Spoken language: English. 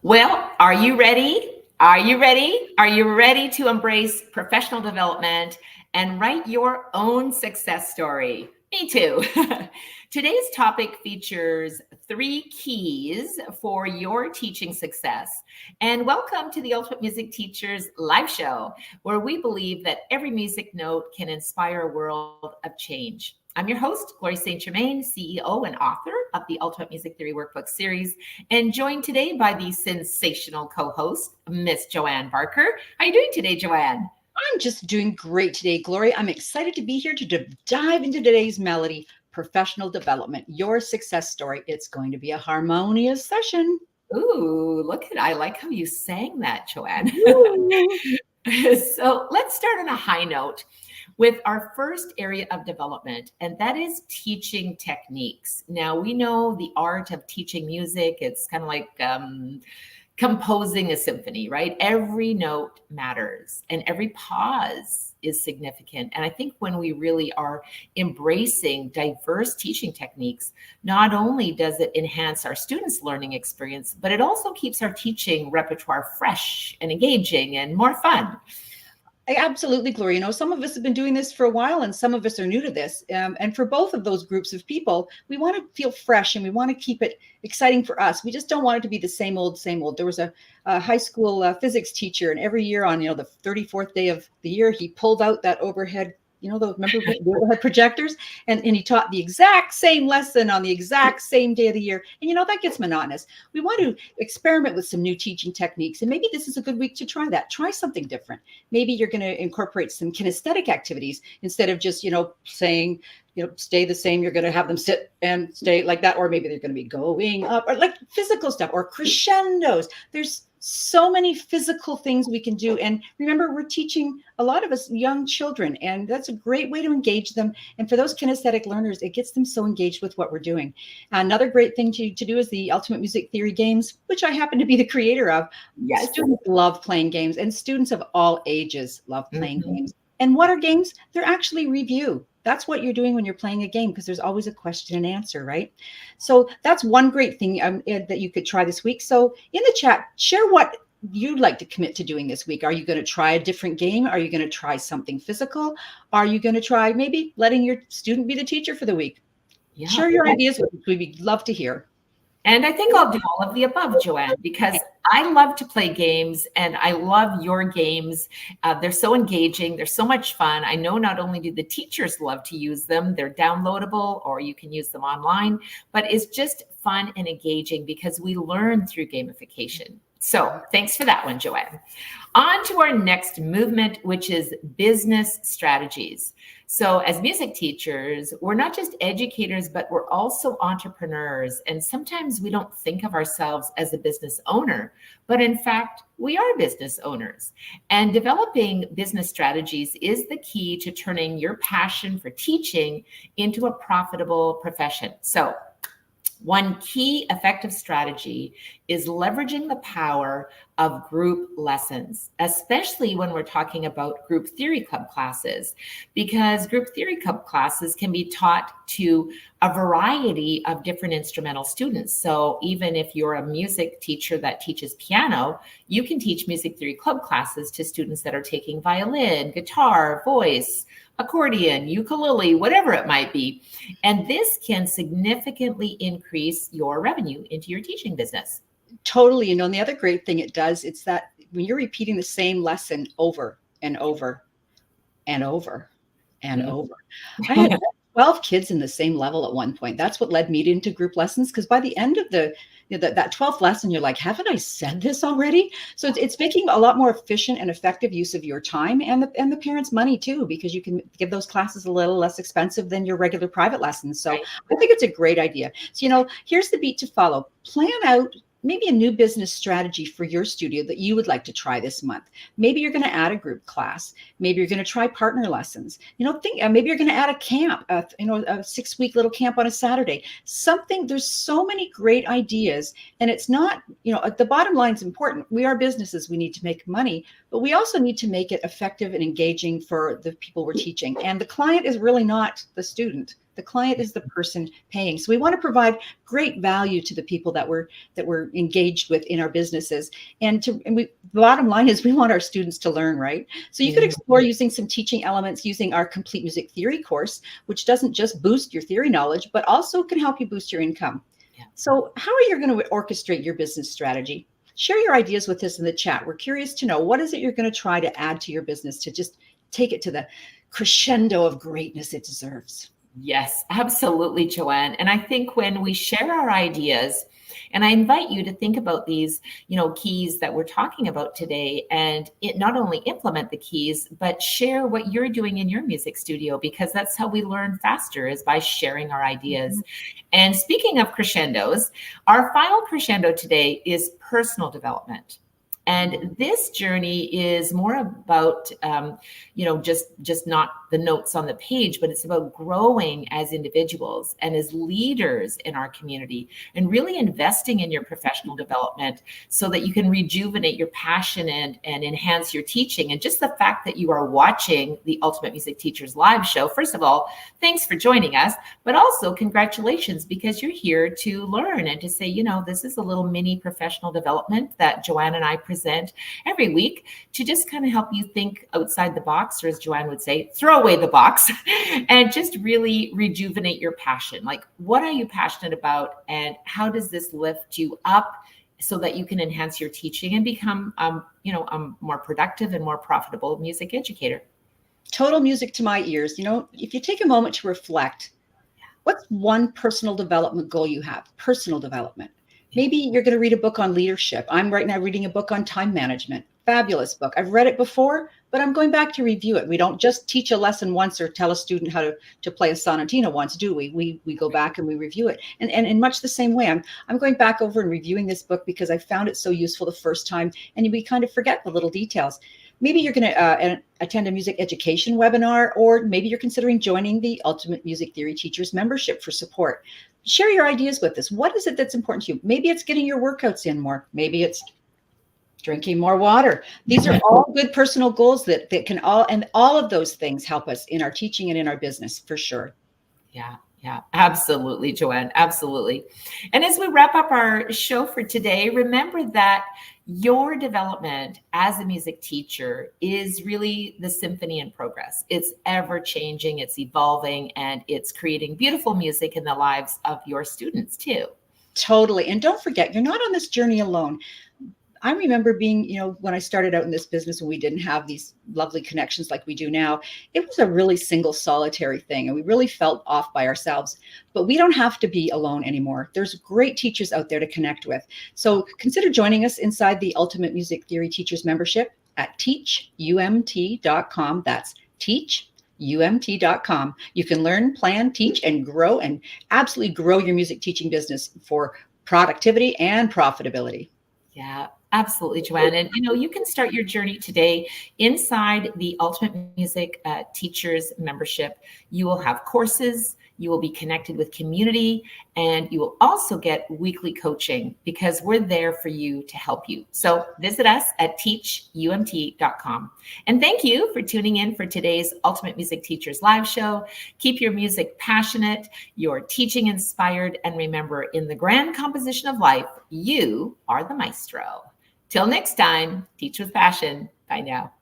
Well, are you ready? Are you ready? Are you ready to embrace professional development and write your own success story? Me too. Today's topic features 3 keys for your teaching success. And welcome to the Ultimate Music Teachers live show, where we believe that every music note can inspire a world of change. I'm your host, Gloria St. Germain, CEO and author of the Ultimate Music Theory Workbook series, and joined today by the sensational co-host, Miss Joanne Barker. How are you doing today, Joanne? I'm just doing great today, Gloria. I'm excited to be here to dive into today's melody, professional development, your success story. It's going to be a harmonious session. Ooh, I like how you sang that, Joanne. So let's start on a high note with our first area of development, and that is teaching techniques. Now, we know the art of teaching music. It's kind of like composing a symphony, right? Every note matters and every pause is significant. And I think when we really are embracing diverse teaching techniques, not only does it enhance our students' learning experience, but it also keeps our teaching repertoire fresh and engaging and more fun. Absolutely, Gloria. Some of us have been doing this for a while and some of us are new to this. And for both of those groups of people, we want to feel fresh and we want to keep it exciting for us. We just don't want it to be the same old, same old. There was a high school physics teacher, and every year on, the 34th day of the year, he pulled out that overhead, remember the overhead projectors, and he taught the exact same lesson on the exact same day of the year. And that gets monotonous. We want to experiment with some new teaching techniques, and maybe this is a good week to try that. Try something different. Maybe you're going to incorporate some kinesthetic activities instead of just saying, stay the same. You're going to have them sit and stay like that, or maybe they're going to be going up, or like physical stuff, or crescendos. There's so many physical things we can do. And remember, we're teaching a lot of us young children, and that's a great way to engage them. And for those kinesthetic learners, it gets them so engaged with what we're doing. Another great thing to do is the Ultimate Music Theory games, which I happen to be the creator of. Yes. Students love playing games, and students of all ages love playing games. And what are games? They're actually review. That's what you're doing when you're playing a game, because there's always a question and answer, right? So that's one great thing that you could try this week. So in the chat, share what you'd like to commit to doing this week. Are you going to try a different game? Are you going to try something physical? Are you going to try maybe letting your student be the teacher for the week? Yeah. Share your ideas with us. We'd love to hear. And I think I'll do all of the above, Joanne, because I love to play games and I love your games. They're so engaging. They're so much fun. I know not only do the teachers love to use them, they're downloadable or you can use them online, but it's just fun and engaging because we learn through gamification. So thanks for that one, Joanne. On to our next movement, which is business strategies. So as music teachers, we're not just educators, but we're also entrepreneurs. And sometimes we don't think of ourselves as a business owner, but in fact, we are business owners. And developing business strategies is the key to turning your passion for teaching into a profitable profession. So one key effective strategy is leveraging the power of group lessons, especially when we're talking about group theory club classes, because group theory club classes can be taught to a variety of different instrumental students. So even if you're a music teacher that teaches piano, you can teach music theory club classes to students that are taking violin, guitar, voice, accordion, ukulele, whatever it might be. And this can significantly increase your revenue into your teaching business. Totally. And the other great thing it does, it's that when you're repeating the same lesson over and over and over and over. I had 12 kids in the same level at one point. That's what led me into group lessons, because by the end of that 12th lesson, you're like, haven't I said this already? So it's making a lot more efficient and effective use of your time and the parents' money too, because you can give those classes a little less expensive than your regular private lessons. So right. I think it's a great idea. So, here's the beat to follow. Plan out maybe a new business strategy for your studio that you would like to try this month. Maybe you're going to add a group class. Maybe you're going to try partner lessons. Maybe you're going to add a camp, a 6-week little camp on a Saturday. There's so many great ideas, and it's not, the bottom line is important. We are businesses. We need to make money, but we also need to make it effective and engaging for the people we're teaching. And the client is really not the student. The client is the person paying. So we want to provide great value to the people that we're engaged with in our businesses. The bottom line is we want our students to learn, right? So you could explore using some teaching elements using our complete music theory course, which doesn't just boost your theory knowledge, but also can help you boost your income. Yeah. So how are you going to orchestrate your business strategy? Share your ideas with us in the chat. We're curious to know, what is it you're going to try to add to your business to just take it to the crescendo of greatness it deserves? Yes, absolutely, Joanne. And I think when we share our ideas, and I invite you to think about these, keys that we're talking about today, and not only implement the keys, but share what you're doing in your music studio, because that's how we learn faster, is by sharing our ideas. Mm-hmm. And speaking of crescendos, our final crescendo today is personal development. And this journey is more about, just not the notes on the page, but it's about growing as individuals and as leaders in our community, and really investing in your professional development so that you can rejuvenate your passion and enhance your teaching. And just the fact that you are watching the Ultimate Music Teachers live show, first of all, thanks for joining us, but also congratulations, because you're here to learn and to say, this is a little mini professional development that Joanne and I present every week to just kind of help you think outside the box, or as Joanne would say, throw away the box, and just really rejuvenate your passion. Like, what are you passionate about, and how does this lift you up so that you can enhance your teaching and become, a more productive and more profitable music educator? Total music to my ears. If you take a moment to reflect, what's one personal development goal you have? Personal development. Maybe you're going to read a book on leadership. I'm right now reading a book on time management. Fabulous book. I've read it before, but I'm going back to review it. We don't just teach a lesson once or tell a student how to play a sonatina once, do we? We go back and we review it. And in much the same way, I'm going back over and reviewing this book because I found it so useful the first time, and we kind of forget the little details. Maybe you're going to attend a music education webinar, or maybe you're considering joining the Ultimate Music Theory Teachers membership for support. Share your ideas with us. What is it that's important to you? Maybe it's getting your workouts in more. Maybe it's drinking more water. These are all good personal goals that can all of those things help us in our teaching and in our business, for sure. Yeah, absolutely, Joanne. Absolutely. And as we wrap up our show for today, remember that your development as a music teacher is really the symphony in progress. It's ever changing, it's evolving, and it's creating beautiful music in the lives of your students too. Totally. And don't forget, you're not on this journey alone. I remember being, when I started out in this business and we didn't have these lovely connections like we do now, it was a really single solitary thing. And we really felt off by ourselves, but we don't have to be alone anymore. There's great teachers out there to connect with. So consider joining us inside the Ultimate Music Theory Teachers membership at teachumt.com. That's teachumt.com. You can learn, plan, teach, and grow, and absolutely grow your music teaching business for productivity and profitability. Yeah, absolutely, Joanne. And, you can start your journey today inside the Ultimate Music Teachers membership. You will have courses, you will be connected with community, and you will also get weekly coaching, because we're there for you to help you. So visit us at teachumt.com. And thank you for tuning in for today's Ultimate Music Teachers live show. Keep your music passionate, your teaching inspired, and remember, in the grand composition of life, you are the maestro. Till next time, teach with passion. Bye now.